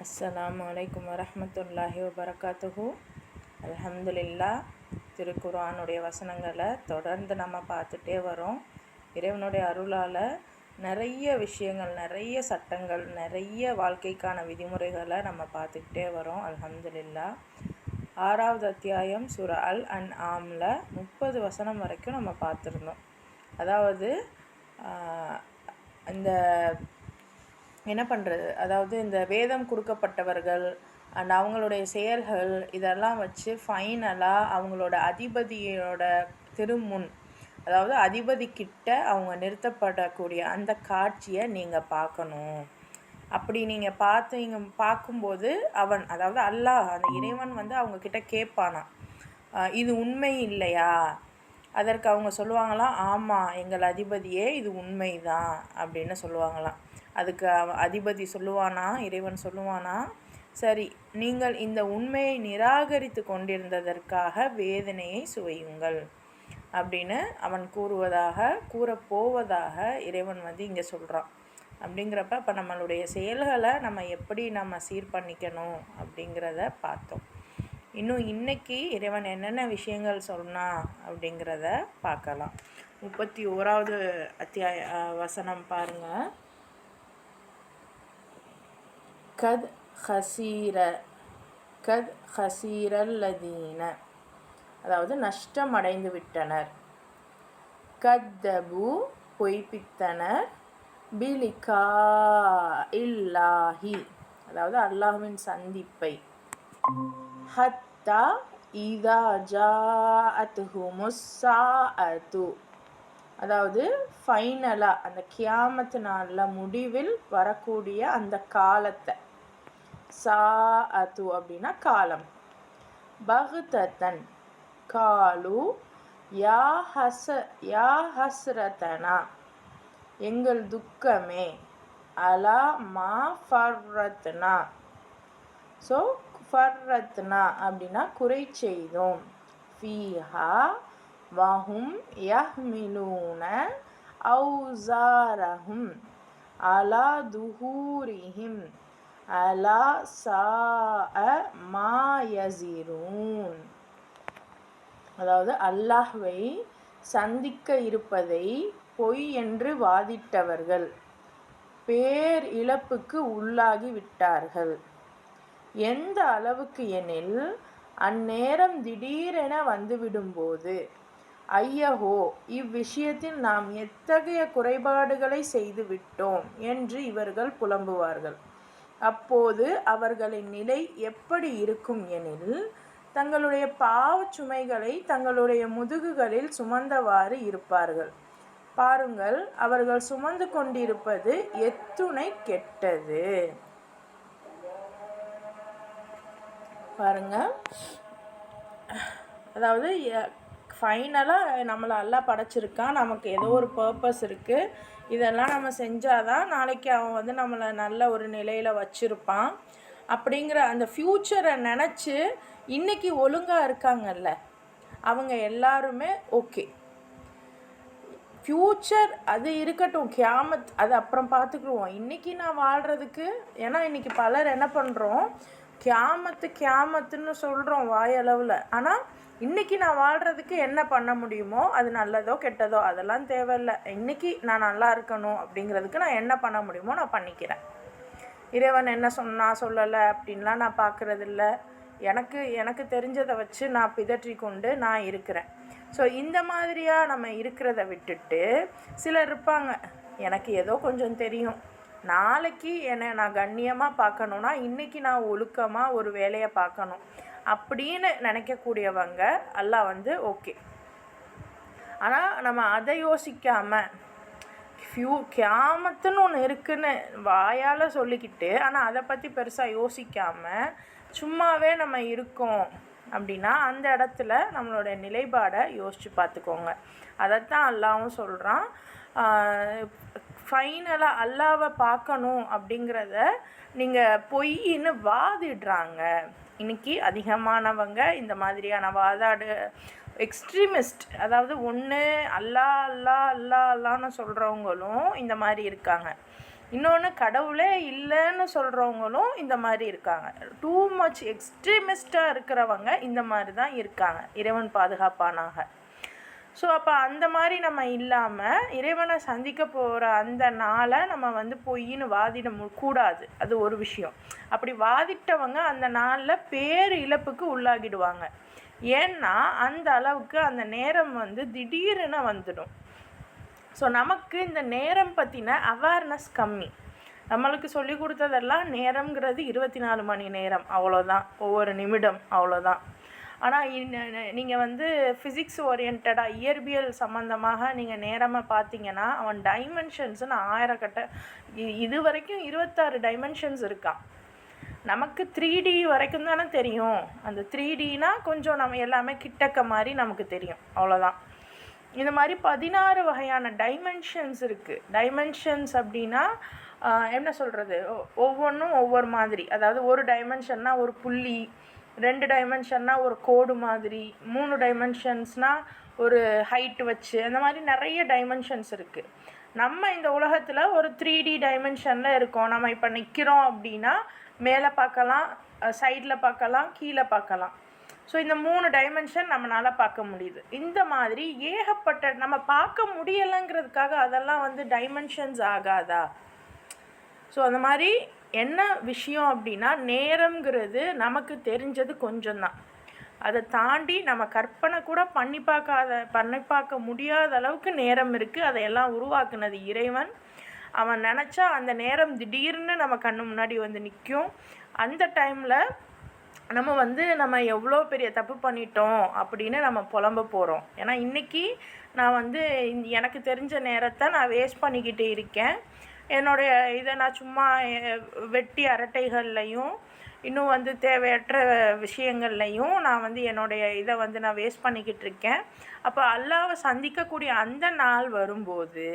அஸ்ஸலாமு அலைக்கும் வரஹ்மத்துல்லாஹி வபரகாத்துஹு. அல்ஹம்துலில்லாஹ். திருக்குர்ஆனுடைய வசனங்களை தொடர்ந்து நம்ம பார்த்துட்டே வரோம். இறைவனுடைய அருளால் நிறைய விஷயங்கள், நிறைய சட்டங்கள், நிறைய வாழ்க்கைக்கான விதிமுறைகளை நம்ம பார்த்துக்கிட்டே வரோம். அல்ஹம்துலில்லாஹ். 6வது அத்தியாயம் சூரா அல் அன்ஆம்ல 30 வசனம் வரைக்கும் நம்ம பார்த்துருந்தோம். அதாவது இந்த என்ன பண்ணுறது, அதாவது இந்த வேதம் கொடுக்கப்பட்டவர்கள் அண்ட் அவங்களுடைய செயல்கள் இதெல்லாம் வச்சு ஃபைனலாக அவங்களோட அதிபதியோட திருமுன், அதாவது அதிபதிக்கிட்ட அவங்க நிறுத்தப்படக்கூடிய அந்த காட்சியை நீங்கள் பார்க்கணும். அப்படி நீங்கள் பார்க்கும்போது அவன், அதாவது அல்லாஹ், அந்த இறைவன் அவங்கக்கிட்ட கேட்பானா, இது உண்மை இல்லையா? அதற்கு அவங்க சொல்லுவாங்களாம், ஆமாம் எங்கள் அதிபதியே, இது உண்மை தான் அப்படின்னு சொல்லுவாங்களாம். அதுக்கு அதிபதி சொல்லுவானா, இறைவன் சொல்லுவானா, சரி, நீங்கள் இந்த உண்மையை நிராகரித்து கொண்டிருந்ததற்காக வேதனையை சுவையுங்கள் அப்படின்னு அவன் கூறப்போவதாக இறைவன் இங்கே சொல்கிறான். அப்படிங்கிறப்ப இப்போ நம்மளுடைய செயல்களை நம்ம சீர் பண்ணிக்கணும் அப்படிங்கிறத பார்த்தோம். இன்னும் இன்றைக்கி இறைவன் என்னென்ன விஷயங்கள் சொன்னா அப்படிங்கிறத பார்க்கலாம். 31வது வசனம் பாருங்கள். கத் ஹசீரல்லதீன, அதாவது நஷ்டம் அடைந்து விட்டனர். கத்தபு பொய்ப்பித்தனர். பிலிகா இல்லாஹி, அதாவது அல்லாஹ்வின் சந்திப்பை. ஹத்தா இதா ஜாஅத்ஹுமுஸ் ஸாஅத்து, அதாவது ஃபைனலாக அந்த கியாமத்து நாளில் முடிவில் வரக்கூடிய அந்த காலத்தை. ஸாஅத்து அப்படின்னா காலம். பக்தத்தன் காலு யா ஹஸ்ரதனா, எங்கள் துக்கமே. அலா மா ஃபர்ரத்னா, ஸோ ஃபர்ரத்னா அப்படின்னா குறை செய்தோம். ஃபீஹா வஹும் யஹ்மிலூன அவுசாரஹும் அலா துஹூரிஹிம் அலா சாஅ மா யஸிரூன், அதாவது அல்லாஹ்வை சந்திக்க இருப்பதை பொய் என்று வாதிட்டவர்கள் பேர் இழப்புக்கு உள்ளாகி விட்டார்கள். எந்த அளவுக்கு எனில், அந்நேரம் திடீரென வந்துவிடும்போது, ஐயகோ, இவ்விஷயத்தில் நாம் எத்தகைய குறைபாடுகளை செய்து விட்டோம் என்று இவர்கள் புலம்புவார்கள். அப்போது அவர்களின் நிலை எப்படி இருக்கும் எனில், தங்களுடைய பாவச் சுமைகளை தங்களுடைய முதுகுகளில் சுமந்தவாறு இருப்பார்கள். பாருங்கள், அவர்கள் சுமந்து கொண்டிருப்பது எத்துணை கெட்டது. பாருங்க, அதாவது ஃபைனலாக நம்மளை எல்லாம் படைச்சிருக்கான், நமக்கு ஏதோ ஒரு பர்பஸ் இருக்குது. இதெல்லாம் நம்ம செஞ்சாதான் நாளைக்கு அவன் நம்மளை நல்ல ஒரு நிலையில் வச்சுருப்பான் அப்படிங்கிற அந்த ஃப்யூச்சரை நினச்சி இன்றைக்கி ஒழுங்காக இருக்காங்கல்ல அவங்க எல்லாருமே ஓகே. ஃப்யூச்சர் அது இருக்கட்டும், கியாமத் அது அப்புறம் பார்த்துக்குருவோம். இன்றைக்கி நான் வாழ்கிறதுக்கு, ஏன்னா இன்றைக்கி பலர் என்ன பண்ணுறோம், கியாமத்துன்னு சொல்கிறோம் வாயளவில். ஆனால் இன்றைக்கி நான் வாழ்கிறதுக்கு என்ன பண்ண முடியுமோ, அது நல்லதோ கெட்டதோ அதெல்லாம் தேவையில்லை. இன்றைக்கி நான் நல்லா இருக்கணும் அப்படிங்கிறதுக்கு நான் என்ன பண்ண முடியுமோ நான் பண்ணிக்கிறேன். இறைவன் என்ன சொல்லலை அப்படின்லாம் நான் பார்க்குறதில்ல. எனக்கு தெரிஞ்சதை வச்சு நான் பிதற்றி கொண்டு நான் இருக்கிறேன். ஸோ இந்த மாதிரியாக நம்ம இருக்கிறத விட்டுட்டு, சிலர் இருப்பாங்க, எனக்கு ஏதோ கொஞ்சம் தெரியும், நாளைக்கு என்னை நான் கண்ணியமாக பார்க்கணுன்னா இன்றைக்கி நான் ஒழுக்கமாக ஒரு வேலையை பார்க்கணும் அப்படின்னு நினைக்கக்கூடியவங்க எல்லாம் ஓகே. ஆனால் நம்ம அதை யோசிக்காமல், கியாமத்துன்னு ஒன்று இருக்குன்னு வாயால் சொல்லிக்கிட்டு ஆனால் அதை பற்றி பெருசாக யோசிக்காமல் சும்மாவே நம்ம இருக்கோம் அப்படின்னா அந்த இடத்துல நம்மளோட நிலைப்பாடை யோசித்து பார்த்துக்கோங்க. அதைத்தான் அல்லாவும் சொல்கிறான். ஃபைனலாக அல்லாவை பார்க்கணும் அப்படிங்கிறத நீங்கள் பொய்ன்னு வாதிடுறாங்க. இன்றைக்கி அதிகமானவங்க இந்த மாதிரியான எக்ஸ்ட்ரீமிஸ்ட், அதாவது ஒன்று அல்லான்னு சொல்கிறவங்களும் இந்த மாதிரி இருக்காங்க. இன்னொன்று கடவுளே இல்லைன்னு சொல்கிறவங்களும் இந்த மாதிரி இருக்காங்க. டூ மச் எக்ஸ்ட்ரீமிஸ்டாக இருக்கிறவங்க இந்த மாதிரி தான் இருக்காங்க. இறைவன் பாதுகாப்பானாக. ஸோ அப்போ அந்த மாதிரி நம்ம இல்லாமல் இறைவனை சந்திக்க போகிற அந்த நாளை நம்ம வந்து பொய்ன்னு வாதிட கூடாது. அது ஒரு விஷயம். அப்படி வாதிட்டவங்க அந்த நாளில் பேர் இழப்புக்கு உள்ளாகிடுவாங்க. ஏன்னா அந்த அளவுக்கு அந்த நேரம் வந்து திடீர்னு வந்துடும். ஸோ நமக்கு இந்த நேரம் பற்றின அவேர்னஸ் கம்மி. நம்மளுக்கு சொல்லி கொடுத்ததெல்லாம் நேரங்கிறது 24 மணி நேரம், அவ்வளோதான், ஒவ்வொரு நிமிடம், அவ்வளோதான். ஆனால் நீங்கள் வந்து ஃபிசிக்ஸ் ஓரியன்டாக இயற்பியல் சம்மந்தமாக நீங்கள் நேரமாக பார்த்தீங்கன்னா அவன் டைமென்ஷன்ஸுன்னு 1000 கட்ட இது வரைக்கும் 26 டைமென்ஷன்ஸ் இருக்கான். நமக்கு 3D வரைக்கும் தானே தெரியும். அந்த 3Dனா கொஞ்சம் நம்ம எல்லாமே கிட்டக்க மாதிரி நமக்கு தெரியும், அவ்வளோதான். இந்த மாதிரி 16 வகையான டைமென்ஷன்ஸ் இருக்குது. டைமென்ஷன்ஸ் அப்படின்னா என்ன சொல்கிறது, ஒவ்வொன்றும் ஒவ்வொரு மாதிரி. அதாவது ஒரு டைமென்ஷன்னா ஒரு புள்ளி, 2 டைமென்ஷன்னா ஒரு கோடு மாதிரி, 3 டைமென்ஷன்ஸ்னால் ஒரு ஹைட்டு வச்சு, அந்த மாதிரி நிறைய டைமென்ஷன்ஸ் இருக்குது. நம்ம இந்த உலகத்தில் ஒரு 3D டைமென்ஷனில் இருக்கோம். நம்ம இப்போ நிற்கிறோம் அப்படின்னா மேலே பார்க்கலாம், சைடில் பார்க்கலாம், கீழே பார்க்கலாம். ஸோ இந்த 3 டைமென்ஷன் நம்மளால் பார்க்க முடியுது. இந்த மாதிரி ஏகப்பட்ட நம்ம பார்க்க முடியலைங்கிறதுக்காக அதெல்லாம் வந்து டைமென்ஷன்ஸ் ஆகாதா? ஸோ அந்த மாதிரி என்ன விஷயம் அப்படின்னா, நேரங்கிறது நமக்கு தெரிஞ்சது கொஞ்சம்தான். அதை தாண்டி நம்ம கற்பனை கூட பண்ணி பார்க்க முடியாத அளவுக்கு நேரம் இருக்குது. அதையெல்லாம் உருவாக்குனது இறைவன். அவன் நினச்சா அந்த நேரம் திடீர்னு நம்ம கண்ணு முன்னாடி வந்து நிற்கும். அந்த டைமில் நம்ம எவ்வளோ பெரிய தப்பு பண்ணிட்டோம் அப்படின்னு நம்ம புலம்ப போகிறோம். ஏன்னா இன்றைக்கி நான் வந்து எனக்கு தெரிஞ்ச நேரத்தை நான் வேஸ்ட் பண்ணிக்கிட்டு இருக்கேன். என்னுடைய இதை நான் சும்மா வெட்டி அரட்டைகள்லையும் இன்னும் வந்து தேவையற்ற விஷயங்கள்லையும் நான் வந்து என்னுடைய இதை வந்து நான் வேஸ்ட் பண்ணிக்கிட்டு இருக்கேன். அப்போ அல்லாஹ்வை சந்திக்கக்கூடிய அந்த நாள் வரும்போது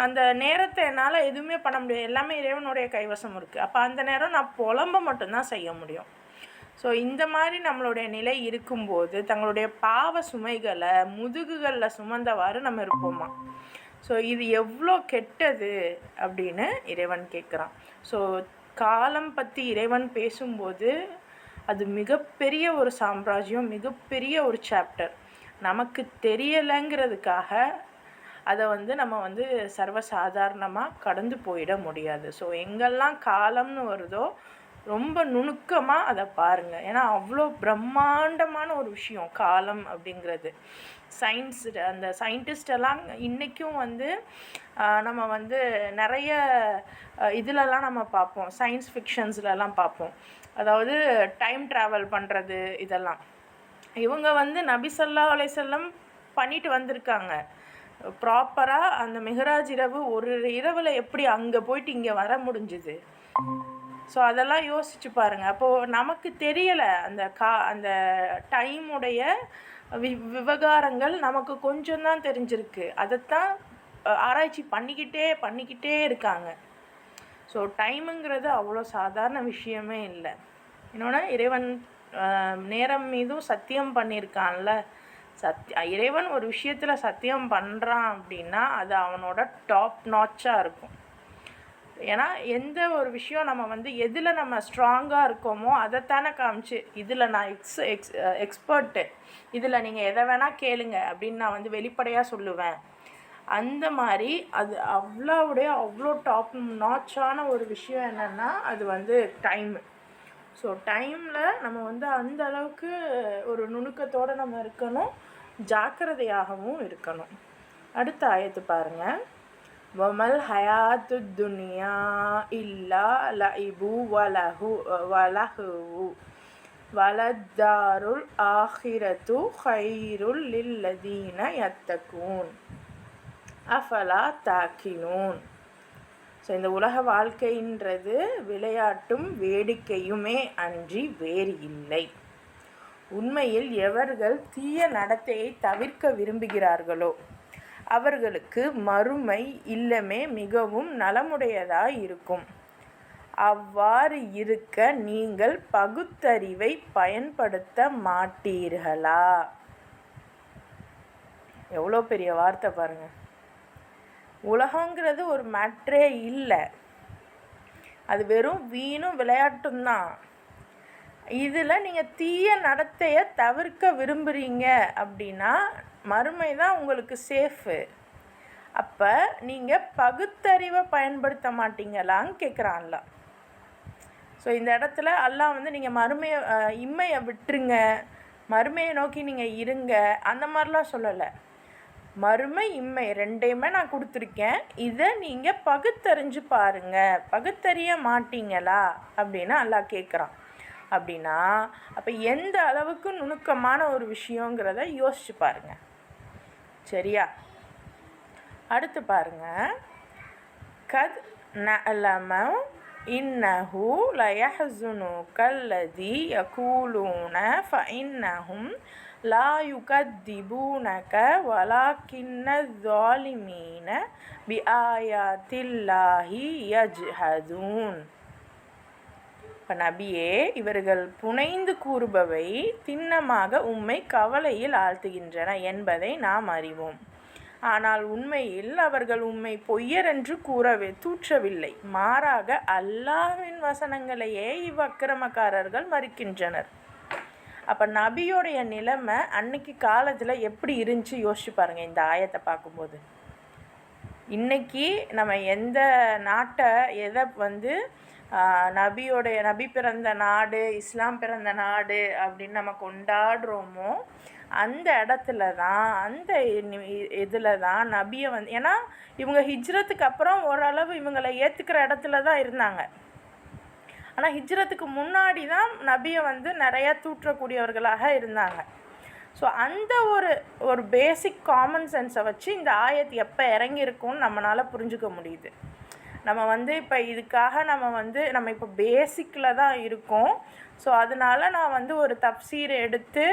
அந்த நேரத்தை என்னால் எதுவுமே பண்ண முடியாது. எல்லாமே இறைவனுடைய கைவசம் இருக்குது. அப்போ அந்த நேரம் நான் புலம்ப மட்டும்தான் செய்ய முடியும். ஸோ இந்த மாதிரி நம்மளுடைய நிலை இருக்கும்போது தங்களுடைய பாவ சுமைகளை முதுகுகளில் சுமந்தவாறு நம்ம இருப்போமா? ஸோ இது எவ்வளோ கெட்டது அப்படின்னு இறைவன் கேட்குறான். ஸோ காலம் பற்றி இறைவன் பேசும்போது அது மிகப்பெரிய ஒரு சாம்ராஜ்யம், மிகப்பெரிய ஒரு சாப்டர். நமக்கு தெரியலைங்கிறதுக்காக அதை வந்து நம்ம வந்து சர்வசாதாரணமாக கடந்து போயிட முடியாது. ஸோ எங்கெல்லாம் காலம்னு வருதோ ரொம்ப நுணுக்கமாக அதை பாருங்கள். ஏன்னா அவ்வளோ பிரம்மாண்டமான ஒரு விஷயம் காலம் அப்படிங்கிறது. அந்த சயின்டிஸ்டெல்லாம் இன்றைக்கும் வந்து நம்ம வந்து நிறைய இதிலெல்லாம் நம்ம பார்ப்போம், சயின்ஸ் ஃபிக்ஷன்ஸ்லலாம் பார்ப்போம். அதாவது டைம் ட்ராவல் பண்ணுறது இதெல்லாம். இவங்க வந்து நபி ஸல்லல்லாஹு அலைஹி வஸல்லம் பண்ணிட்டு வந்திருக்காங்க ப்ராப்பராக. அந்த மிஹ்ராஜ் இரவு ஒரு இரவில் எப்படி அங்கே போயிட்டு இங்கே வர முடிஞ்சுது? ஸோ அதெல்லாம் யோசிச்சு பாருங்கள். அப்போது நமக்கு தெரியலை அந்த டைமுடைய விவகாரங்கள் நமக்கு கொஞ்சம்தான் தெரிஞ்சிருக்கு. அதைத்தான் ஆராய்ச்சி பண்ணிக்கிட்டே இருக்காங்க. ஸோ டைமுங்கிறது அவ்வளோ சாதாரண விஷயமே இல்லை. இன்னொன்று இறைவன் நேரம் மீதும் சத்தியம் பண்ணியிருக்கான்ல. இறைவன் ஒரு விஷயத்தில் சத்தியம் பண்ணுறான் அப்படின்னா அது அவனோட டாப் நாச்சாக இருக்கும். ஏன்னா எந்த ஒரு விஷயம் நம்ம வந்து எதில் நம்ம ஸ்ட்ராங்காக இருக்கோமோ அதைத்தானே காமிச்சு, இதில் நான் எக்ஸ்பர்ட்டு, இதில் நீங்கள் எதை வேணால் கேளுங்க அப்படின்னு நான் வந்து வெளிப்படையாக சொல்லுவேன். அந்த மாதிரி அது அவ்வளோ டாப் நாச்சான ஒரு விஷயம் என்னென்னா அது வந்து டைமு. ஸோ டைமில் நம்ம வந்து அந்த அளவுக்கு ஒரு நுணுக்கத்தோடு நம்ம இருக்கணும், ஜாக்கிரதையாகவும் இருக்கணும். அடுத்த ஆயத்து பாருங்கள். வமல் ஹயாத்து துனியா இல்லா லஇபு வலஹு வலத்தாருல் ஆஹிரத்து ஹைருல் லில்லதீன யத்தகூன் அஃபலா தாக்கிலூன். ஸோ இந்த உலக வாழ்க்கைன்றது விளையாட்டும் வேடிக்கையுமே அன்றி வேறு இல்லை. உண்மையில் எவர்கள் தீய நடத்தையை தவிர்க்க விரும்புகிறார்களோ அவர்களுக்கு மறுமை இல்லமே மிகவும் நலமுடையதாய் இருக்கும். அவ்வாறு இருக்க நீங்கள் பகுத்தறிவை பயன்படுத்த மாட்டீர்களா? எவ்வளோ பெரிய வார்த்தை பாருங்கள். உலகங்கிறது ஒரு மேட்ரே இல்லை, அது வெறும் வீணும் விளையாட்டும் தான். இதில் நீங்கள் தீய நடத்தையை தவிர்க்க விரும்புகிறீங்க அப்படின்னா மறுமை தான் உங்களுக்கு சேஃபு. அப்போ நீங்கள் பகுத்தறிவை பயன்படுத்த மாட்டீங்களான்னு கேட்குறான்ல. ஸோ இந்த இடத்துல அல்லாஹ் வந்து நீங்கள் இம்மையை விட்டுருங்க, மறுமையை நோக்கி நீங்கள் இருங்க, அந்த மாதிரிலாம் சொல்லலை. மறுமை இம்மை ரெண்டையுமே நான் கொடுத்துருக்கேன், இதை நீங்கள் பகுத்தறிஞ்சு பாருங்கள், பகுத்தறிய மாட்டீங்களா அப்படின்னு அல்லாஹ் கேட்குறான். அப்படின்னா அப்போ எந்த அளவுக்கு நுணுக்கமான ஒரு விஷயங்கிறத யோசிச்சு பாருங்கள். சரியா? அடுத்து பாருங்கள், கத் நஅலம இன்னஹு லயஹ்ஸுனுக அல்லதி யகூலூன ஃபஇன்னஹும் லா யுகத்திபூனக வலாக்கின்ன ஸாலிமீன பிஆயாத்தில்லாஹி யஜ்ஹதூன். இப்போ நபியே, இவர்கள் புனைந்து கூறுபவை திண்ணமாக உம்மை கவலையில் ஆழ்த்துகின்றன என்பதை நாம் அறிவோம். ஆனால் உண்மையில் அவர்கள் உம்மை பொய்யரென்று தூற்றவில்லை, மாறாக அல்லாஹ்வின் வசனங்களையே இவ்வக்கிரமக்காரர்கள் மறுக்கின்றனர். அப்போ நபியோடைய நிலைமை அன்னைக்கு காலத்தில் எப்படி இருந்துச்சு யோசிச்சு பாருங்கள். இந்த ஆயத்தை பார்க்கும்போது இன்றைக்கி நம்ம எந்த நாட்டை எதை வந்து நபி பிறந்த நாடு, இஸ்லாம் பிறந்த நாடு அப்படின்னு நம்ம கொண்டாடுறோமோ அந்த இடத்துல தான், அந்த இதில் தான் நபியை வந்து, ஏன்னா இவங்க ஹிஜ்ரத்துக்கு அப்புறம் ஓரளவு இவங்களை ஏற்றுக்கிற இடத்துல தான் இருந்தாங்க. ஆனால் ஹிஜ்ரத்துக்கு முன்னாடி தான் நபியை வந்து நிறையா தூற்றக்கூடியவர்களாக இருந்தாங்க. ஸோ அந்த ஒரு பேசிக் காமன் சென்ஸை வச்சு இந்த ஆயத்து எப்போ இறங்கியிருக்கும்னு நம்மளால் புரிஞ்சுக்க முடியுது. நம்ம வந்து இப்போ இதுக்காக நம்ம இப்போ பேசிக்கில் தான் இருக்கோம். ஸோ அதனால நான் வந்து ஒரு தப்சீர் எடுத்து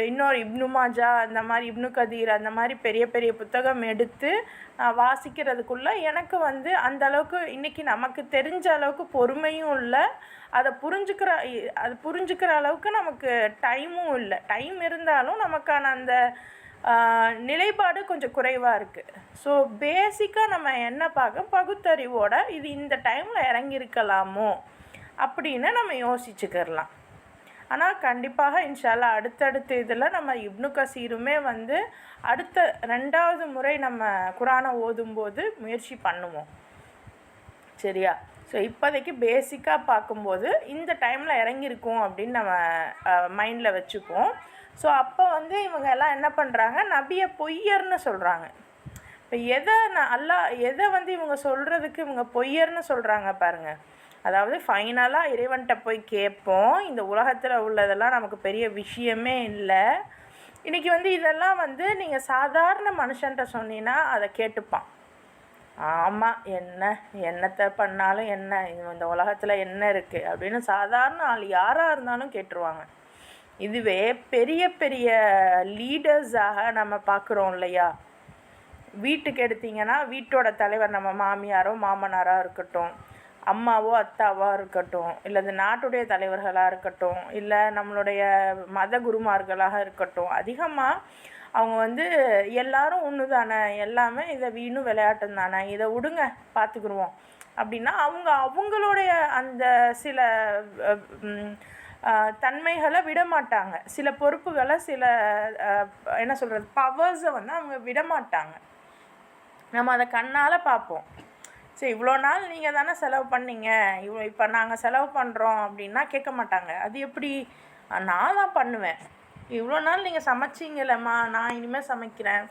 இன்னொரு இப்னு மாஜா அந்த மாதிரி, இப்னு கதீர் அந்த மாதிரி பெரிய பெரிய புத்தகம் எடுத்து வாசிக்கிறதுக்குள்ளே எனக்கு வந்து அந்தளவுக்கு இன்றைக்கி நமக்கு தெரிஞ்ச அளவுக்கு பொறுமையும் இல்லை, அதை புரிஞ்சுக்கிற அளவுக்கு நமக்கு டைமும் இல்லை. டைம் இருந்தாலும் நமக்கான அந்த நிலைப்பாடு கொஞ்சம் குறைவாக இருக்குது. ஸோ பேசிக்காக நம்ம என்ன பகுத்தறிவோட இது இந்த டைமில் இறங்கியிருக்கலாமோ அப்படின்னு நம்ம யோசிச்சுக்கிடலாம். ஆனால் கண்டிப்பாக இன்ஷா அல்லாஹ் அடுத்தடுத்த இதில் நம்ம இப்னு கசீருமே வந்து அடுத்த 2வது முறை நம்ம குரானை ஓதும்போது முயற்சி பண்ணுவோம். சரியா? ஸோ இப்போதைக்கு பேசிக்காக பார்க்கும்போது இந்த டைமில் இறங்கியிருக்கோம் அப்படின்னு நம்ம மைண்டில் வச்சுப்போம். ஸோ அப்போ வந்து இவங்க எல்லாம் என்ன பண்ணுறாங்க, நபியை பொய்யர்னு சொல்கிறாங்க. இப்போ எதை வந்து இவங்க சொல்கிறதுக்கு இவங்க பொய்யர்னு சொல்கிறாங்க பாருங்கள். அதாவது ஃபைனலாக இறைவன்கிட்ட போய் கேட்போம், இந்த உலகத்தில் உள்ளதெல்லாம் நமக்கு பெரிய விஷயமே இல்லை. இன்றைக்கி வந்து இதெல்லாம் வந்து நீங்கள் சாதாரண மனுஷன்ட்ட சொன்னீங்கன்னா அதை கேட்டுப்பான். ஆமாம், என்னத்தை பண்ணாலும் என்ன, இந்த உலகத்தில் என்ன இருக்குது அப்படின்னு சாதாரண ஆள் யாராக இருந்தாலும் கேட்டுருவாங்க. இதுவே பெரிய பெரிய லீடர்ஸாக நம்ம பார்க்குறோம் இல்லையா? வீட்டுக்கு எடுத்திங்கன்னா வீட்டோட தலைவர் நம்ம மாமியாரோ மாமனாராக இருக்கட்டும், அம்மாவோ அத்தாவோ இருக்கட்டும், இல்லை இந்த நாட்டுடைய தலைவர்களாக இருக்கட்டும், இல்லை நம்மளுடைய மத குருமார்களாக இருக்கட்டும், அதிகமாக அவங்க வந்து எல்லாரும் ஒன்று தானே, எல்லாமே இதை வீணும் விளையாட்டும் தானே, இதை விடுங்க பார்த்துக்குருவோம் அப்படின்னா அவங்களுடைய அந்த சில தன்மைகளை விட மாட்டாங்க, சில பொறுப்புகளை, சில என்ன சொல்கிறது பவர்ஸை வந்து அவங்க விட மாட்டாங்க. நம்ம அதை கண்ணால் பார்ப்போம். சரி, இவ்வளோ நாள் நீங்கள் தானே செலவு பண்ணீங்க, இப்போ நாங்கள் செலவு பண்ணுறோம் அப்படின்னா கேட்க மாட்டாங்க. அது எப்படி, நான் தான் பண்ணுவேன். இவ்வளோ நாள் நீங்கள் சமைச்சிங்களம்மா, நான் இனிமேல் சமைக்கிறேன்,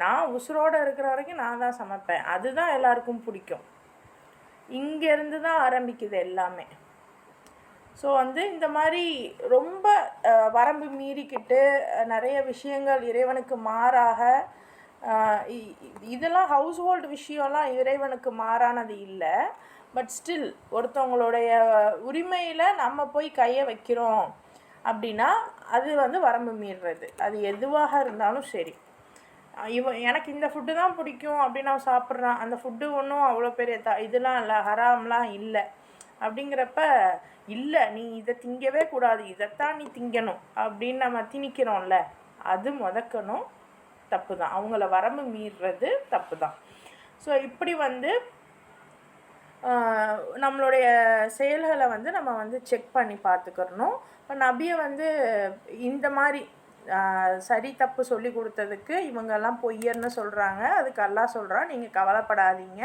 நான் உசுரோடு இருக்கிற வரைக்கும் நான் தான் சமைப்பேன். அதுதான் எல்லாருக்கும் பிடிக்கும். இங்கேருந்து தான் ஆரம்பிக்குது எல்லாமே. ஸோ வந்து இந்த மாதிரி ரொம்ப வரம்பு மீறிக்கிட்டு நிறைய விஷயங்கள் இறைவனுக்கு மாறாக, இதெல்லாம் ஹவுஸ் ஹோல்டு விஷயம்லாம் இறைவனுக்கு மாறானது இல்லை. பட் ஸ்டில் ஒருத்தவங்களுடைய உரிமையில் நம்ம போய் கையை வைக்கிறோம் அப்படின்னா அது வந்து வரம்பு மீறுறது. அது எதுவாக இருந்தாலும் சரி. எனக்கு இந்த ஃபுட்டு தான் பிடிக்கும் அப்படின்னு நான் சாப்பிட்றான், அந்த ஃபுட்டு ஒன்றும் அவ்வளோ பெரிய இதெல்லாம் இல்லை, ஹராம்லாம் இல்லை அப்படிங்கிறப்ப, இல்லை நீ இதை திங்கவே கூடாது, இதைத்தான் நீ திங்கணும் அப்படின்னு நம்ம திணிக்கிறோம்ல, அது முதக்கணும் தப்பு தான். அவங்கள வரம்பு மீறுறது தப்பு தான். ஸோ இப்படி வந்து நம்மளுடைய செயல்களை வந்து நம்ம வந்து செக் பண்ணி பார்த்துக்கிறணும். இப்போ நபியை வந்து இந்த மாதிரி சரி தப்பு சொல்லி கொடுத்ததுக்கு இவங்கெல்லாம் பொய்யர்னு சொல்கிறாங்க. அதுக்கு அல்லாஹ் சொல்கிறான், நீங்கள் கவலைப்படாதீங்க,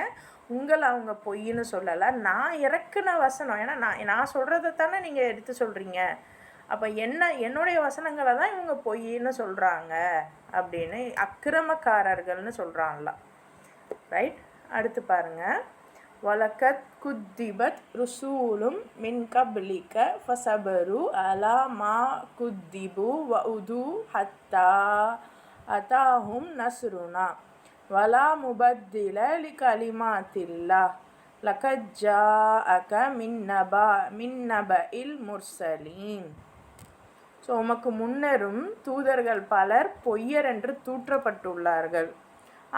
உங்களை அவங்க பொய்ன்னு சொல்லலை, நான் இறக்குன வசனம். ஏன்னா நான் சொல்கிறத தானே நீங்கள் எடுத்து சொல்கிறீங்க. அப்போ என்னுடைய வசனங்களை தான் இவங்க பொய்ன்னு சொல்கிறாங்க அப்படின்னு அக்கிரமக்காரர்கள்னு சொல்கிறான்ல. ரைட். அடுத்து பாருங்கள். வலக்கத் குத்திபத் ருசூலும் மின் கப்லிக ஃபசபரு அலா மா குத்திபு வஉது ஹத்தா அதாஹும் நஸ்ருனா வலா முபத்தில லிகலிமாத்தில்லா லகத் ஜாஅக மின் நபஇல் முர்சலீன். ஸோ உமக்கு முன்னரும் தூதர்கள் பலர் பொய்யர் என்று தூற்றப்பட்டுள்ளார்கள்.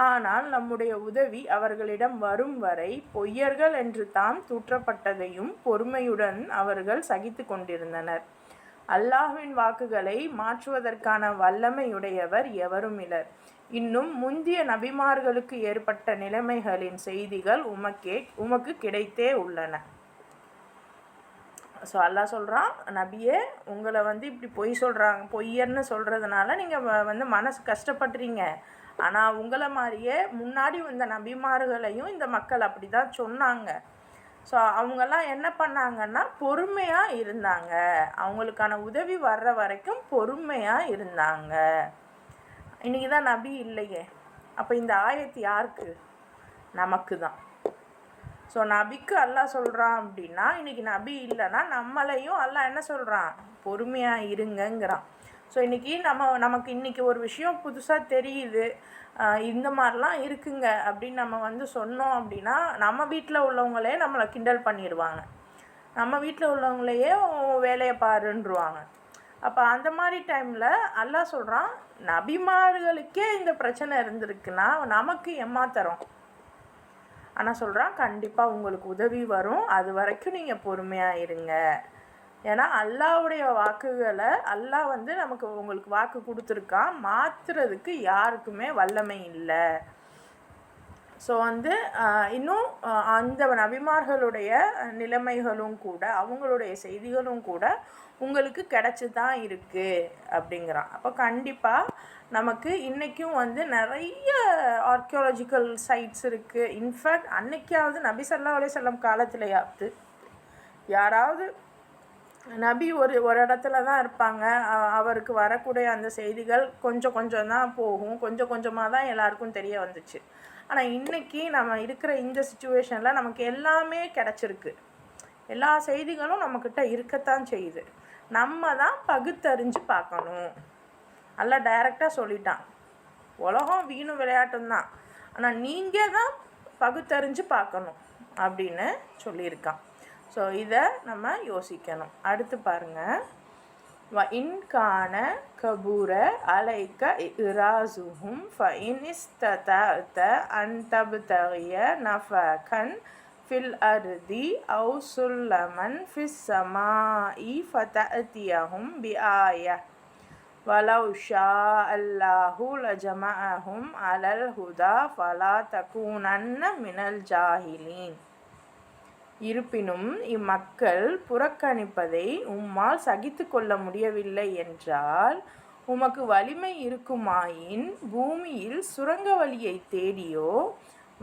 ஆனால் நம்முடைய உதவி அவர்களிடம் வரும் வரை பொய்யர்கள் என்று தாம் தூற்றப்பட்டதையும் பொறுமையுடன் அவர்கள் சகித்து கொண்டிருந்தனர். அல்லாஹ்வின் வாக்குகளை மாற்றுவதற்கான வல்லமையுடையவர் எவரும் இலர். இன்னும் முந்திய நபிமார்களுக்கு ஏற்பட்ட நிலைமைகளின் செய்திகள் உமக்கு கிடைத்தே உள்ளன. ஸோ அல்லாஹ் சொல்கிறான், நபியே, உங்களை வந்து இப்படி பொய்யர்னு சொல்கிறதுனால நீங்கள் வந்து மனசு கஷ்டப்படுறீங்க. ஆனால் உங்களை மாதிரியே முன்னாடி இந்த நபிமார்களையும் இந்த மக்கள் அப்படி தான் சொன்னாங்க. ஸோ அவங்கெல்லாம் என்ன பண்ணாங்கன்னா பொறுமையாக இருந்தாங்க. அவங்களுக்கான உதவி வர்ற வரைக்கும் பொறுமையாக இருந்தாங்க. இன்றைக்கி தான் நபி இல்லையே. அப்போ இந்த ஆயத்து யாருக்கு? நமக்கு தான். ஸோ நபிக்கு அல்லாஹ் சொல்கிறான் அப்படின்னா, இன்றைக்கி நபி இல்லைன்னா நம்மளையும் அல்லாஹ் என்ன சொல்கிறான்? பொறுமையாக இருங்கங்கிறான். ஸோ இன்றைக்கி நமக்கு இன்றைக்கி ஒரு விஷயம் புதுசாக தெரியுது, இந்த மாதிரிலாம் இருக்குங்க அப்படின்னு நம்ம வந்து சொன்னோம் அப்படின்னா நம்ம வீட்டில் உள்ளவங்களே நம்மளை கிண்டல் பண்ணிடுவாங்க. நம்ம வீட்டில் உள்ளவங்களையே வேலையை பாருன்றுவாங்க. அப்போ அந்த மாதிரி டைமில் அல்லாஹ் சொல்கிறான், நபிமார்களுக்கே இந்த பிரச்சனை இருந்திருக்குன்னா நமக்கு ஏமாத்தறோம். ஆனால் சொல்கிறான், கண்டிப்பாக உங்களுக்கு உதவி வரும், அது வரைக்கும் நீங்கள் பொறுமையாக இருங்க. ஏன்னா அல்லாஹ்வுடைய வாக்குகளை அல்லாஹ் வந்து உங்களுக்கு வாக்கு கொடுத்துருக்கான், மாற்றுறதுக்கு யாருக்குமே வல்லமை இல்லை. ஸோ வந்து இன்னும் அந்த நபிமார்களுடைய நிலைமைகளும் கூட அவங்களுடைய செய்திகளும் கூட உங்களுக்கு கிடச்சி தான் இருக்குது அப்படிங்கிறான். அப்போ கண்டிப்பாக நமக்கு இன்றைக்கும் வந்து நிறைய ஆர்கியாலஜிக்கல் சைட்ஸ் இருக்குது. இன்ஃபேக்ட் அன்னைக்காவது நபி ஸல்லல்லாஹு அலைஹி வஸல்லம் காலத்திலேயாவது யாராவது நபி ஒரு இடத்துல தான் இருப்பாங்க, அவருக்கு வரக்கூடிய அந்த செய்திகள் கொஞ்சம் கொஞ்சம் தான் போகும், கொஞ்சம் கொஞ்சமாக தான் எல்லாருக்கும் தெரிய வந்துச்சு. ஆனால் இன்றைக்கி நம்ம இருக்கிற இந்த சிச்சுவேஷனில் நமக்கு எல்லாமே கிடச்சிருக்கு, எல்லா செய்திகளும் நம்மக்கிட்ட இருக்கத்தான் செய்யுது. நம்ம தான் பகுத்தறிஞ்சு பார்க்கணும். நல்லா டைரெக்டாக சொல்லிட்டான், உலகம் வீணு விளையாட்டும் தான், ஆனால் நீங்கள் தான் பகுத்தறிஞ்சு பார்க்கணும் அப்படின்னு சொல்லியிருக்கான். ஸோ இதை நம்ம யோசிக்கணும். அடுத்து பாருங்கள். இன் கான கபூர அலைக்க இராசுஹும் ஃபஇன் இஸ்ததஅத அன் தப்தகிய நஃபகன் ஃபில் அர்தி அவு சுல்லமன் ஃபிஸ் ஸமாஇ ஃபதஅதியஹும் பிஆய வலவ் ஷாஅ அல்லாஹு லஜமஅஹும் அலல் ஹுதா ஃபலா தகூனன்ன மினல் ஜாஹிலீன். இருப்பினும் இம்மக்கள் புறக்கணிப்பதை உம்மால் சகித்து கொள்ள முடியவில்லை என்றால், உமக்கு வலிமை இருக்குமாயின் பூமியில் சுரங்க வழியை தேடியோ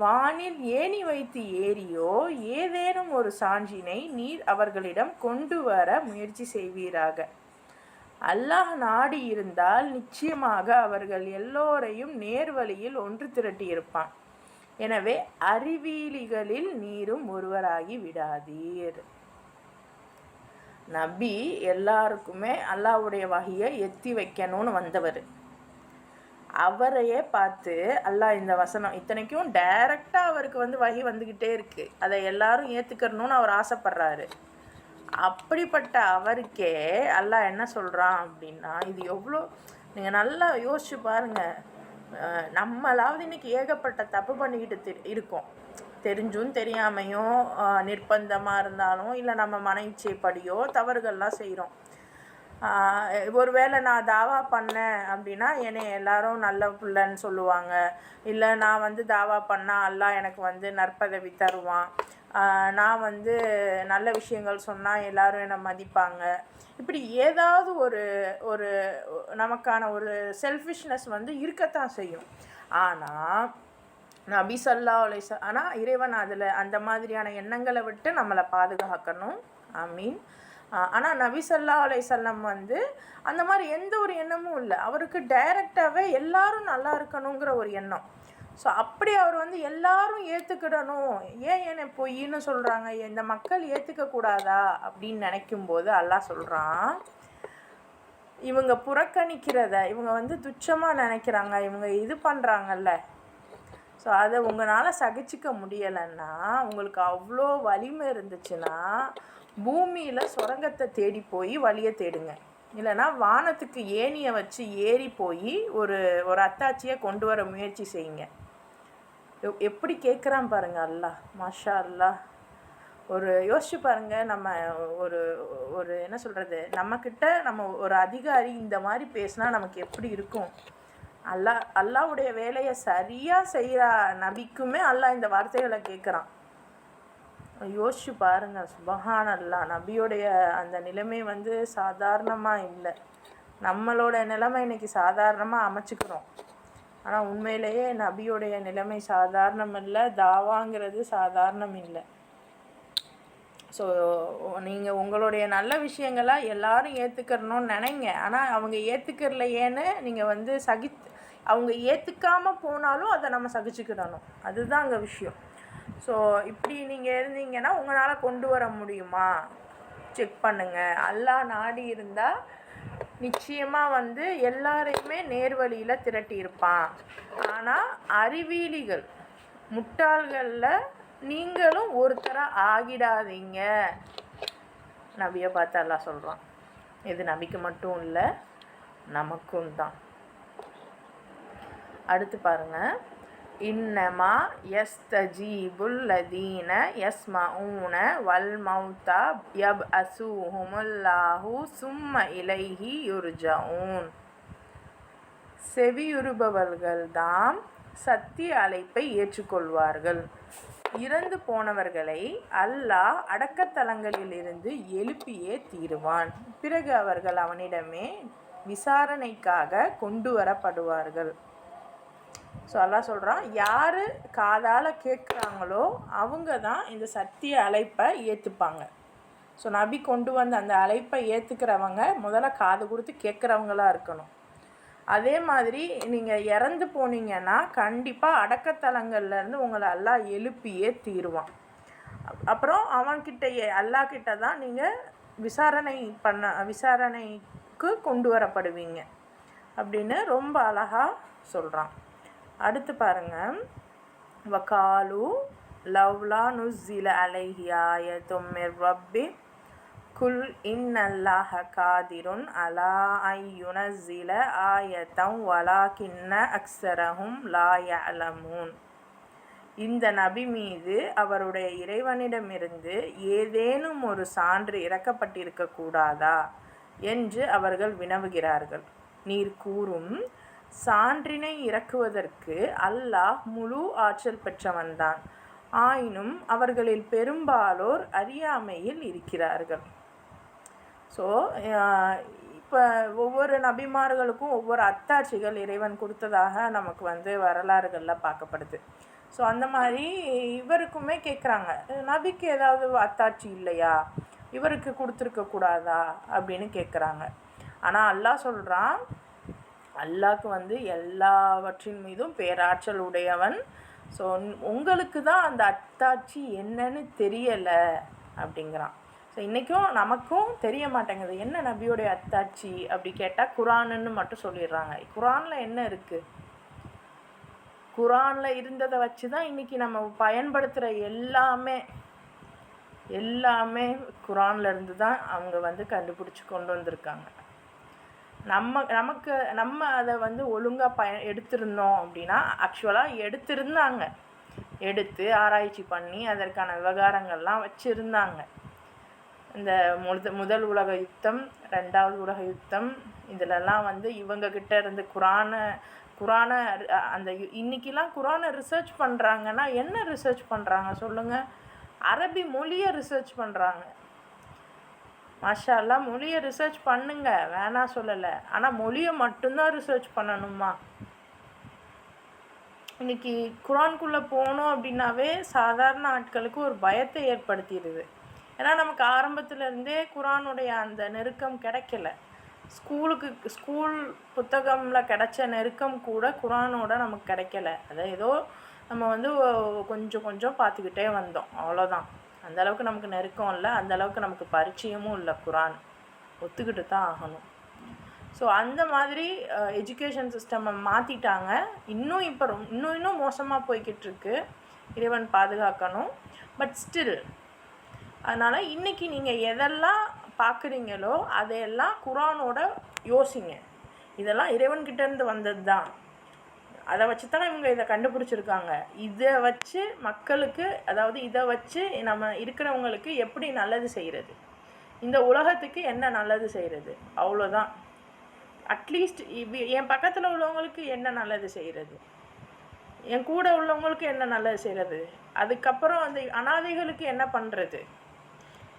வானில் ஏணி வைத்து ஏறியோ ஏதேனும் ஒரு சான்றினை நீர் அவர்களிடம் கொண்டு வர முயற்சி செய்வீராக. அல்லாஹ் நாடி இருந்தால் நிச்சயமாக அவர்கள் எல்லோரையும் நேர்வழியில் ஒன்று திரட்டியிருப்பான். எனவே அறிவியலிகளில் நீரும் ஒருவராகி விடாதீர். நபி எல்லாருக்குமே அல்லாஹ்வுடைய வஹியை எத்தி வைக்கணும்னு வந்தவர். அவரையே பார்த்து அல்லாஹ் இந்த வசனம், இத்தனைக்கும் டைரெக்டாக அவருக்கு வந்து வஹி வந்துக்கிட்டே இருக்குது, அதை எல்லாரும் ஏற்றுக்கணும்னு அவர் ஆசைப்படுறாரு. அப்படிப்பட்ட அவருக்கே அல்லாஹ் என்ன சொல்கிறான் அப்படின்னா, இது எவ்வளோ நீங்கள் நல்லா யோசிச்சு பாருங்கள். நம்மளாவது இன்றைக்கி ஏகப்பட்ட தப்பு பண்ணிக்கிட்டு இருக்கோம், தெரிஞ்சும் தெரியாமையும், நிர்பந்தமாக இருந்தாலும் இல்லை நம்ம மன இச்சைப்படியோ தவறுகள்லாம் செய்கிறோம். ஒருவேளை நான் தாவா பண்ணேன் அப்படின்னா என்னை எல்லாரும் நல்ல பிள்ளைன்னு சொல்லுவாங்க. இல்லை நான் வந்து தாவா பண்ணால் அல்லாஹ் எனக்கு வந்து நற்பதவி தருவான். நான் வந்து நல்ல விஷயங்கள் சொன்னால் எல்லோரும் என்னை மதிப்பாங்க. இப்படி ஏதாவது ஒரு ஒரு நமக்கான ஒரு செல்ஃபிஷ்னஸ் வந்து இருக்கத்தான் செய்யும். ஆனால் நபி ஸல்லல்லாஹு அலைஹி வஸல்லம் ஆனால் இறைவன் அதில் அந்த மாதிரியான எண்ணங்களை விட்டு நம்மளை பாதுகாக்கணும். ஆமீன். ஆனால் நபி ஸல்லல்லாஹு அலைஹி வஸல்லம் வந்து அந்த மாதிரி எந்த ஒரு எண்ணமும் இல்லை. அவருக்கு டைரெக்டாகவே எல்லாரும் நல்லா இருக்கணுங்கிற ஒரு எண்ணம். ஸோ அப்படி அவர் வந்து எல்லாரும் ஏற்றுக்கிடணும், ஏன் என்னை பொய்ன்னு சொல்கிறாங்க, இந்த மக்கள் ஏற்றுக்கக்கூடாதா அப்படின்னு நினைக்கும்போது அல்லாஹ் சொல்கிறான், இவங்க புறக்கணிக்கிறத இவங்க வந்து துச்சமாக நினைக்கிறாங்க, இவங்க இது பண்ணுறாங்கல்ல, ஸோ அதை உங்களால் சகிச்சிக்க முடியலைன்னா, உங்களுக்கு அவ்வளோ வலிமை இருந்துச்சுன்னா பூமியில் சுரங்கத்தை தேடி போய் வழியை தேடுங்க. இல்லைன்னா வானத்துக்கு ஏணியை வச்சு ஏறி போய் ஒரு ஒரு அத்தாட்சியை கொண்டு வர முயற்சி செய்யுங்க. எப்படி கேட்குறான் பாருங்கள் அல்லாஹ். மாஷா அல்லாஹ். ஒரு யோசிச்சு பாருங்கள், நம்ம ஒரு ஒரு என்ன சொல்கிறது, நம்மக்கிட்ட நம்ம ஒரு அதிகாரி இந்த மாதிரி பேசினா நமக்கு எப்படி இருக்கும்? அல்லாஹ்வுடைய வேலையை சரியாக செய்கிற நபிக்குமே அல்லாஹ் இந்த வார்த்தைகளை கேட்குறான். யோசிச்சு பாருங்கள். சுபஹான் அல்லாஹ். நபியோடைய அந்த நிலைமை வந்து சாதாரணமாக இல்லை. நம்மளோட நிலைமை இன்றைக்கி சாதாரணமாக அமைச்சிக்கிறோம். ஆனால் உண்மையிலேயே நபியோடைய நிலைமை சாதாரணம் இல்லை, தாவாங்கிறது சாதாரணம் இல்லை. ஸோ நீங்கள் உங்களுடைய நல்ல விஷயங்களாக எல்லாரும் ஏற்றுக்கிறணும்னு நினைங்க. ஆனால் அவங்க ஏற்றுக்கிறலையேன்னு நீங்கள் வந்து அவங்க ஏற்றுக்காமல் போனாலும் அதை நம்ம சகிச்சுக்கிடணும். அதுதான் அங்கே விஷயம். ஸோ இப்படி நீங்கள் இருந்தீங்கன்னா உங்களால் கொண்டு வர முடியுமா? செக் பண்ணுங்கள். அல்லாஹ் நாடி இருந்தால் நிச்சயமாக வந்து எல்லாரையுமே நேர்வழியில் திரட்டி இருப்பான். ஆனால் அறிவியலிகள் முட்டாள்களில் நீங்களும் ஒருத்தராக ஆகிடாதீங்க. நபியை பார்த்து அல்லாஹ் சொல்கிறான். இது நபிக்கு மட்டும் இல்லை, நமக்கும் தான். அடுத்து பாருங்கள். இன்னமா யஸ்தஜீபுல் லதீன யஸ்மஊன வல் மௌதா யப்அஸூஹுமுல்லாஹு சும்ம இலைஹி யுர்ஜஊன். செவியுறுபவர்கள்தாம் சத்திய அழைப்பை ஏற்றுக்கொள்வார்கள். இறந்து போனவர்களை அல்லாஹ் அடக்கத்தலங்களிலிருந்து எழுப்பியே தீருவான். பிறகு அவர்கள் அவனிடமே விசாரணைக்காக கொண்டு வரப்படுவார்கள். ஸோ அல்லாஹ் சொல்கிறான், யார் காதால் கேட்குறாங்களோ அவங்க தான் இந்த சத்திய அழைப்பை ஏற்றுப்பாங்க. ஸோ நபி கொண்டு வந்த அந்த அழைப்பை ஏற்றுக்கிறவங்க முதல்ல காது கொடுத்து கேட்குறவங்களா இருக்கணும். அதே மாதிரி நீங்கள் இறந்து போனீங்கன்னா கண்டிப்பாக அடக்கத்தலங்கள்லேருந்து உங்களை அல்லாஹ் எழுப்பியே தீருவான். அப்புறம் அவன்கிட்டயே அல்லாஹ்கிட்ட தான் நீங்கள் விசாரணைக்கு கொண்டு வரப்படுவீங்க அப்படின்னு ரொம்ப அழகாக சொல்கிறான். அடுத்து பாருங்கள். வகாலு லவ்லா நுஸ்ஸில அலைஹி ஆயத்தும் மிர் ரப்பி குல் இன்னல்லாஹ காதிருன் அலா ஐயுனஸ்ஸில ஆயத்தம் வலாகின்ன அக்ஸரஹும் லா யஅலமூன். இந்த நபி மீது அவருடைய இறைவனிடமிருந்து ஏதேனும் ஒரு சான்று இறக்கப்பட்டிருக்க கூடாதா என்று அவர்கள் வினவுகிறார்கள். நீர் கூறும், சான்றினை இறக்குவதற்கு அல்லாஹ் முழு ஆற்றல் பெற்றவன்தான். ஆயினும் அவர்களில் பெரும்பாலோர் அறியாமையில் இருக்கிறார்கள். ஸோ இப்போ ஒவ்வொரு நபிமார்களுக்கும் ஒவ்வொரு அத்தாட்சிகள் இறைவன் கொடுத்ததாக நமக்கு வந்து வரலாறுகளில் பார்க்கப்படுது. ஸோ அந்த மாதிரி இவருக்குமே கேட்குறாங்க, நபிக்கு ஏதாவது அத்தாட்சி இல்லையா, இவருக்கு கொடுத்துருக்கக்கூடாதா அப்படின்னு கேட்குறாங்க. ஆனால் அல்லாஹ் சொல்கிறான், அல்லாஹ்க்கு வந்து எல்லாவற்றின் மீதும் பேராற்றல் உடையவன். ஸோ உங்களுக்கு தான் அந்த அத்தாட்சி என்னன்னு தெரியலை அப்படிங்கிறான். ஸோ இன்றைக்கும் நமக்கும் தெரிய மாட்டேங்குது, என்ன நபியோடைய அத்தாட்சி அப்படி கேட்டால் குரானுன்னு மட்டும் சொல்லிடுறாங்க. குரானில் என்ன இருக்குது? குரானில் இருந்ததை வச்சு தான் இன்றைக்கி நம்ம பயன்படுத்துகிற எல்லாமே குரானில் இருந்து தான் அவங்க வந்து கண்டுபிடிச்சி கொண்டு வந்திருக்காங்க. நம்ம அதை வந்து ஒழுங்காக எடுத்திருந்தோம் அப்படின்னா, ஆக்சுவலாக எடுத்திருந்தாங்க, எடுத்து ஆராய்ச்சி பண்ணி அதற்கான விவகாரங்கள்லாம் வச்சுருந்தாங்க. இந்த முதல் உலக யுத்தம், 2வது உலக யுத்தம், இதிலெல்லாம் வந்து இவங்கக்கிட்ட இருந்து குரானை அந்த இன்றைக்கெலாம் குரானை ரிசர்ச் பண்ணுறாங்கன்னா என்ன ரிசர்ச் பண்ணுறாங்க சொல்லுங்கள்? அரபி மொழியை ரிசர்ச் பண்ணுறாங்க. மாஷா அல்லாஹ், மொழியை ரிசர்ச் பண்ணுங்க, வேணாம் சொல்லலை. ஆனால் மொழியை மட்டும்தான் ரிசர்ச் பண்ணணுமா? இன்றைக்கி குரானுக்குள்ளே போகணும் அப்படின்னாவே சாதாரண ஆட்களுக்கு ஒரு பயத்தை ஏற்படுத்திடுது. ஏன்னா நமக்கு ஆரம்பத்துலேருந்தே குரானுடைய அந்த நெருக்கம் கிடைக்கல. ஸ்கூல் புத்தகமில் கிடைச்ச நெருக்கம் கூட குரானோட நமக்கு கிடைக்கல. அதை ஏதோ நம்ம வந்து கொஞ்சம் கொஞ்சம் பார்த்துக்கிட்டே வந்தோம், அவ்வளோதான். அந்தளவுக்கு நமக்கு நெருக்கம் இல்லை, அந்தளவுக்கு நமக்கு பரிச்சயமும் இல்லை. குரான் ஒத்துக்கிட்டு தான் ஆகணும். ஸோ அந்த மாதிரி எஜுகேஷன் சிஸ்டமை மாற்றிட்டாங்க. இப்போ இன்னும் மோசமாக போய்கிட்டு இருக்கு. இறைவன் பாதுகாக்கணும். பட் ஸ்டில், அதனால் இன்றைக்கி நீங்கள் எதெல்லாம் பார்க்குறீங்களோ அதையெல்லாம் குரானோட யோசிங்க. இதெல்லாம் இறைவன்கிட்டேருந்து வந்தது தான். அதை வச்சு தான் இவங்க இதை கண்டுபிடிச்சிருக்காங்க. இதை வச்சு மக்களுக்கு, அதாவது இதை வச்சு நம்ம இருக்கிறவங்களுக்கு எப்படி நல்லது செய்கிறது, இந்த உலகத்துக்கு என்ன நல்லது செய்கிறது, அவ்வளோதான். அட்லீஸ்ட் என் பக்கத்தில் உள்ளவங்களுக்கு என்ன நல்லது செய்கிறது, என் கூட உள்ளவங்களுக்கு என்ன நல்லது செய்கிறது, அதுக்கப்புறம் அந்த அனாதைகளுக்கு என்ன பண்ணுறது,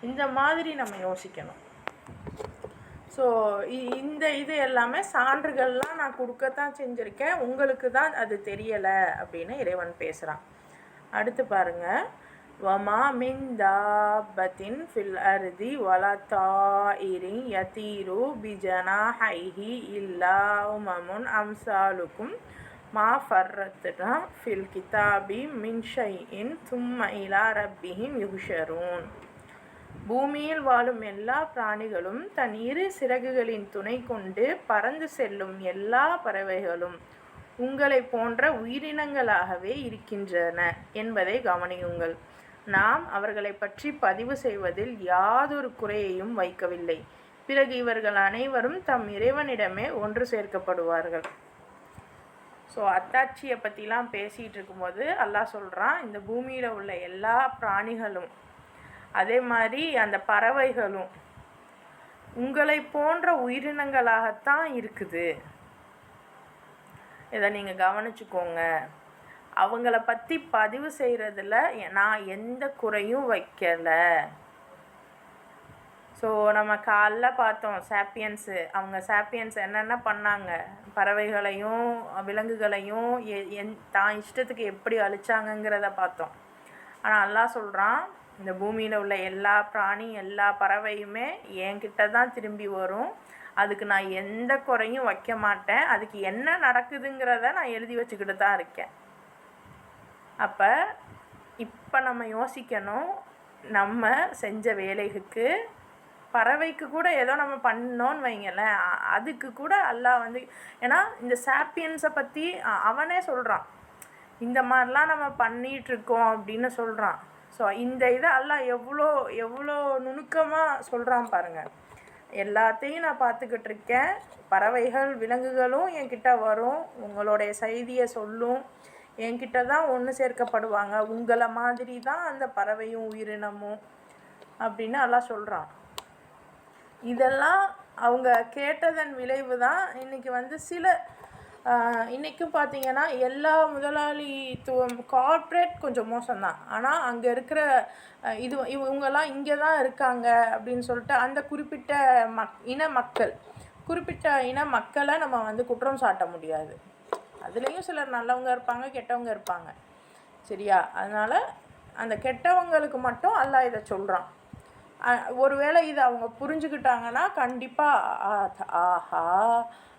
இந்த மாதிரி நம்ம யோசிக்கணும். ஸோ இது எல்லாமே சான்றுகள்லாம் நான் கொடுக்கத்தான் செஞ்சுருக்கேன், உங்களுக்கு தான் அது தெரியலை அப்படின்னு இறைவன் பேசுகிறான். அடுத்து பாருங்கள். வமா மின் தாபத்தின் ஃபில் அர்தி வலா தாயிரின் யதீரு பிஜனாஹைஹி இல்லா உமமுன் அம்சாலுக்கும் மா ஃபர்ரத்னா ஃபில் கிதாபி மின் ஷைஇன் தும்ம இலா ரப்பிஹிம் யுஹ்ஷரூன். பூமியில் வாழும் எல்லா பிராணிகளும் தன் இரு சிறகுகளின் துணை கொண்டு பறந்து செல்லும் எல்லா பறவைகளும் உங்களை போன்ற உயிரினங்களாகவே இருக்கின்றன என்பதை கவனியுங்கள். நாம் அவர்களை பற்றி பதிவு செய்வதில் யாதொரு குறையையும் வைக்கவில்லை. பிறகு இவர்கள் அனைவரும் தம் இறைவனிடமே ஒன்று சேர்க்கப்படுவார்கள். ஸோ அத்தாட்சியை பற்றிலாம் பேசிகிட்டு இருக்கும்போது அல்லாஹ் சொல்கிறான், இந்த பூமியில் உள்ள எல்லா பிராணிகளும் அதே மாதிரி அந்த பறவைகளும் உங்களை போன்ற உயிரினங்களாகத்தான் இருக்குது. இதை நீங்கள் கவனிச்சுக்கோங்க. அவங்கள பற்றி பதிவு செய்கிறதுல நான் எந்த குறையும் வைக்கலை. ஸோ நம்ம காலைல பார்த்தோம் சாப்பியன்ஸு. அவங்க சாப்பியன்ஸ் என்னென்ன பண்ணாங்க, பறவைகளையும் விலங்குகளையும் தான் இஷ்டத்துக்கு எப்படி அழிச்சாங்கங்கிறத பார்த்தோம். ஆனால் அல்லாஹ் சொல்கிறான், இந்த பூமியில் உள்ள எல்லா பிராணி எல்லா பறவையுமே என்கிட்ட தான் திரும்பி வரும். அதுக்கு நான் எந்த குறையும் வைக்க மாட்டேன். அதுக்கு என்ன நடக்குதுங்கிறத நான் எழுதி வச்சுக்கிட்டு தான் இருக்கேன். அப்போ இப்போ நம்ம யோசிக்கணும், நம்ம செஞ்ச வேலைக்கு பறவைக்கு கூட ஏதோ நம்ம பண்ணோன்னு வைங்களேன், அதுக்கு கூட அல்லாஹ் வந்து, ஏன்னா இந்த சாப்பியன்ஸை பற்றி அவனே சொல்கிறான், இந்த மாதிரிலாம் நம்ம பண்ணிகிட்ருக்கோம் அப்படின்னு சொல்கிறான். ஸோ இந்த இதை அல்லாஹ் எவ்வளோ நுணுக்கமாக சொல்கிறான் பாருங்கள். எல்லாத்தையும் நான் பார்த்துக்கிட்டு இருக்கேன். பறவைகள் விலங்குகளும் என்கிட்ட வரும், உங்களுடைய செய்தியை சொல்லும், என்கிட்ட தான் ஒன்று சேர்க்கப்படுவாங்க. உங்களை மாதிரி தான் அந்த பறவையும் உயிரினமும் அப்படின்னு அல்லாஹ் சொல்கிறான். இதெல்லாம் அவங்க கேட்டதன் விளைவு தான் இன்றைக்கி வந்து இன்றைக்கும் பார்த்திங்கன்னா எல்லா முதலாளித்துவம் கார்ப்பரேட் கொஞ்சம் மோசம்தான். ஆனால் அங்கே இருக்கிற இவங்கெல்லாம் இங்கே தான் இருக்காங்க அப்படின்னு சொல்லிட்டு அந்த குறிப்பிட்ட குறிப்பிட்ட இன மக்களை நம்ம வந்து குற்றம் சாட்ட முடியாது. அதுலேயும் சிலர் நல்லவங்க இருப்பாங்க, கெட்டவங்க இருப்பாங்க, சரியா? அதனால் அந்த கெட்டவங்களுக்கு மட்டும் அல்லாஹ் இதை சொல்கிறான். ஒருவேளை இதை அவங்க புரிஞ்சுக்கிட்டாங்கன்னா கண்டிப்பாக ஆஹா,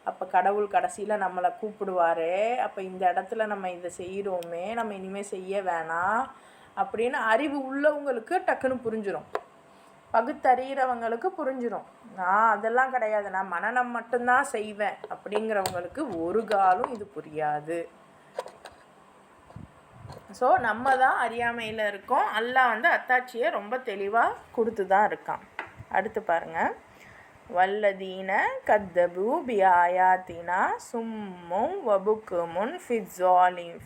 அப்போ கடவுள் கடைசியில் நம்மளை கூப்பிடுவார், அப்போ இந்த இடத்துல நம்ம இதை செய்கிறோமே, நம்ம இனிமேல் செய்ய வேணாம் அப்படின்னு அறிவு உள்ளவங்களுக்கு டக்குன்னு புரிஞ்சிடும். பகுத்தறிகிறவங்களுக்கு புரிஞ்சிடும். நான் அதெல்லாம் கிடையாது, நான் மனநம் மட்டும்தான் செய்வேன் அப்படிங்கிறவங்களுக்கு ஒரு காலம் இது புரியாது. ஸோ நம்ம தான் அறியாமையில் இருக்கோம். அல்லாஹ் வந்து அத்தாட்சியை ரொம்ப தெளிவாக கொடுத்து தான் இருக்கான். அடுத்து பாருங்கள். வல்லதீன கத்தபு பியாயாத்தினா சும்மும் வபுக்குமுன்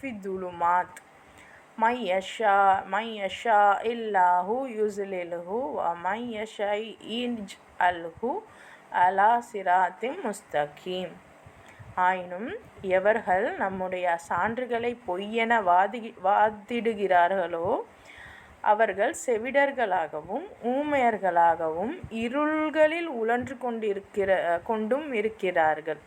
ஃபிதுலுமாத் மையஷா இல்லாஹு யுஸ்லில்ஹு வ மையஷா இஜ்அல்ஹு அலா சிராத்திம் முஸ்தகீம். ஆயினும் எவர்கள் நம்முடைய சான்றுகளை பொய்யென வாதிடுகிறார்களோ அவர்கள் செவிடர்களாகவும் ஊமையர்களாகவும் இருள்களில் உழன்று கொண்டும் இருக்கிறார்கள்.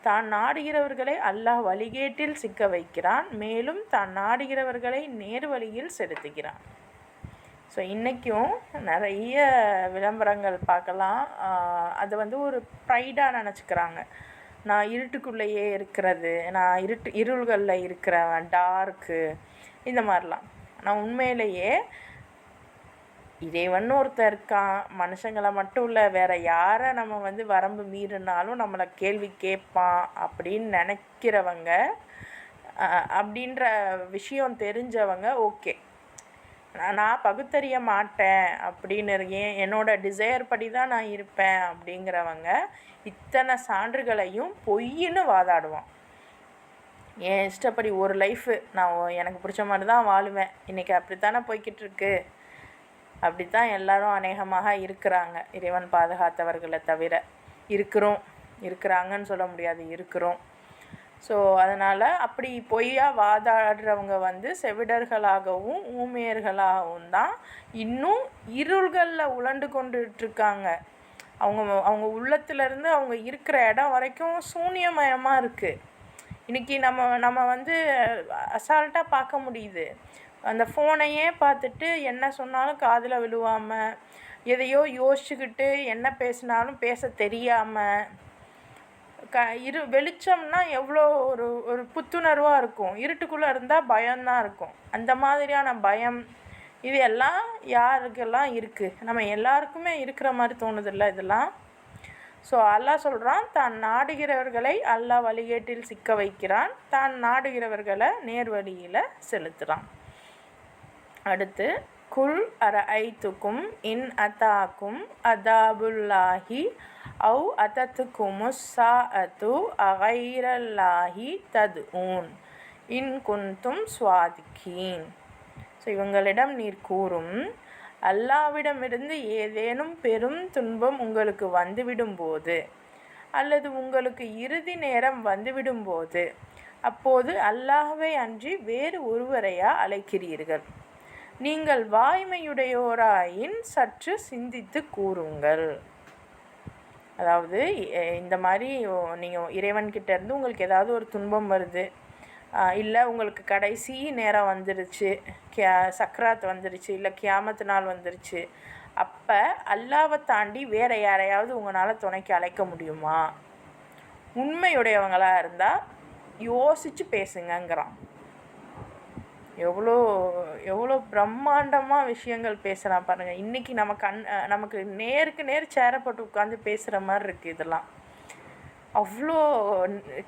தான் நாடுகிறவர்களை அல்லாஹ் வழிகேட்டில் சிக்க வைக்கிறான், மேலும் தான் நாடுகிறவர்களை நேர்வழியில் செலுத்துகிறான். ஸோ இன்றைக்கும் நிறைய விளம்பரங்கள் பார்க்கலாம். அது ஒரு ப்ரைடாக நினச்சிக்கிறாங்க. நான் இருட்டுக்குள்ளேயே இருக்கிறது, நான் இருள்களில் இருக்கிறவன், டார்க்கு, இந்த மாதிரிலாம். ஆனால் உண்மையிலேயே இறைவன் ஒருத்தர் இருக்கான். மனுஷங்களை மட்டும் இல்லை, வேறு யாரை நம்ம வரம்பு மீறினாலும் நம்மளை கேள்வி கேட்பான் அப்படின்னு நினைக்கிறவங்க, அப்படின்ற விஷயம் தெரிஞ்சவங்க ஓகே, நான் பகுத்தறிய மாட்டேன் அப்படின்னு இருக்கேன், என்னோடய டிசையர் படி தான் நான் இருப்பேன் அப்படிங்கிறவங்க இத்தனை சான்றுகளையும் பொய்ன்னு வாதாடுவான். என் இஷ்டப்படி ஒரு லைஃபு, நான் எனக்கு பிடிச்ச மாதிரி தான் வாழுவேன், இன்றைக்கி அப்படித்தானே போய்கிட்டு இருக்கு, அப்படித்தான் எல்லாரும் அநேகமாக இருக்கிறாங்க. இறைவன் பாதுகாத்தவர்களை தவிர இருக்கிறாங்கன்னு சொல்ல முடியாது, இருக்கிறோம். ஸோ அதனால் அப்படி பொய்யா வாதாடுறவங்க செவிடர்களாகவும் ஊமையர்களாகவும் தான் இன்னும் இருள்களில் உழண்டு கொண்டுட்ருக்காங்க. அவங்க உள்ளத்துலேருந்து அவங்க இருக்கிற இடம் வரைக்கும் சூன்யமயமாக இருக்குது. இன்றைக்கி நம்ம அசால்ட்டாக பார்க்க முடியுது. அந்த ஃபோனையே பார்த்துட்டு என்ன சொன்னாலும் காதில் விழுவாமல், எதையோ யோசிச்சுக்கிட்டு என்ன பேசினாலும் பேச தெரியாமல், வெளிச்சம்னா எவ்வளோ ஒரு புத்துணர்வாக இருக்கும், இருட்டுக்குள்ளே இருந்தால் பயம்தான் இருக்கும். அந்த மாதிரியான பயம் இது எல்லாம் யாருக்கெல்லாம் இருக்குது? நம்ம எல்லாருக்குமே இருக்கிற மாதிரி தோணுதில்ல இதெல்லாம். ஸோ அல்லாஹ் சொல்கிறான், தான் நாடுகிறவர்களை அல்லாஹ் வழிகேட்டில் சிக்க வைக்கிறான், தான் நாடுகிறவர்களை நேர்வழியில் செலுத்துகிறான். அடுத்து, குல் அரஐத்துக்கும் இன் அதாக்கும் அதாபுல்லாஹி அவு அதத்துக்குமுஸ் சாஅத்து அகைரல்லாஹி தத்ஊன் இன் குன்தும் ஸ்வாதிகீன். ஸோ இவங்களிடம் நீர் கூறும், அல்லாவிடமிருந்து ஏதேனும் பெரும் துன்பம் உங்களுக்கு வந்துவிடும்போது அல்லது உங்களுக்கு இறுதி நேரம் வந்துவிடும்போது அப்போது அல்லாஹ்வை அன்றி வேறு ஒருவரையா அழைக்கிறீர்கள்? நீங்கள் வாய்மையுடையோராயின் சற்று சிந்தித்து கூறுங்கள். அதாவது இந்த மாதிரி நீங்கள் இறைவன்கிட்ட இருந்து உங்களுக்கு ஏதாவது ஒரு துன்பம் வருது, இல்லை உங்களுக்கு கடைசி நேரம் வந்துருச்சு, சக்ராத் வந்துருச்சு, இல்லை கியாமத்து நாள் வந்துருச்சு, அப்போ அல்லாவை தாண்டி வேறு யாரையாவது உங்களால் துணைக்கு அழைக்க முடியுமா? உண்மையுடையவங்களாக இருந்தால் யோசித்து பேசுங்கங்கிறான். எவ்வளோ பிரம்மாண்டமாக விஷயங்கள் பேசுகிறான் பாருங்கள். இன்றைக்கி நமக்கு நேருக்கு நேர் சேரை போட்டு உட்காந்து பேசுகிற மாதிரி இருக்குது. இதெல்லாம் அவ்வளோ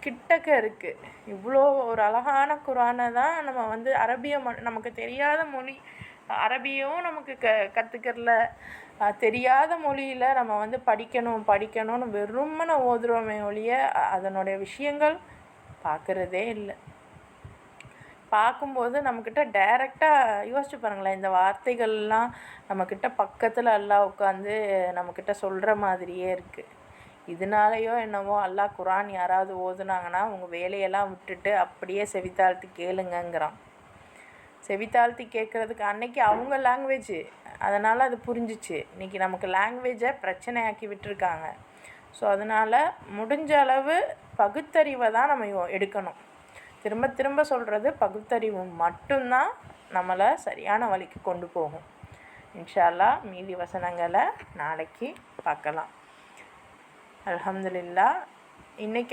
கிட்டக்க இருக்குது. இவ்வளோ ஒரு அழகான குரானை தான் நம்ம அரபிய நமக்கு தெரியாத மொழி, அரபியும் நமக்கு கற்றுக்கிறல, தெரியாத மொழியில் நம்ம படிக்கணும்னு வெறுமனை ஓதுறோமே ஒழிய அதனுடைய விஷயங்கள் பார்க்குறதே இல்லை. பார்க்கும்போது நம்மக்கிட்ட டைரெக்டாக யோசிச்சு பாருங்களேன், இந்த வார்த்தைகள்லாம் நம்மக்கிட்ட பக்கத்தில் அல்லாஹ் உட்காந்து நம்மக்கிட்ட சொல்கிற மாதிரியே இருக்குது. இதனாலேயோ என்னவோ அல்லாஹ் குரான் யாராவது ஓதுனாங்கன்னா உங்கள் வேலையெல்லாம் விட்டுட்டு அப்படியே செவித்தாழ்த்தி கேளுங்கங்கிறான். செவித்தாழ்த்தி கேட்குறதுக்கு அன்னைக்கு அவங்க லாங்குவேஜ், அதனால் அது புரிஞ்சிச்சு. இன்றைக்கி நமக்கு லாங்குவேஜை பிரச்சனையாக்கி விட்டுருக்காங்க. ஸோ அதனால் முடிஞ்ச அளவு பகுத்தறிவை தான் நம்ம எடுக்கணும். திரும்ப திரும்ப சொல்கிறது பகுத்தறிவு மட்டும்தான் நம்மளை சரியான வழிக்கு கொண்டு போகும். இன்ஷா அல்லாஹ் மீதி வசனங்களை நாளைக்கு பார்க்கலாம். அல்ஹம்துலில்லாஹ். இன்றைக்கி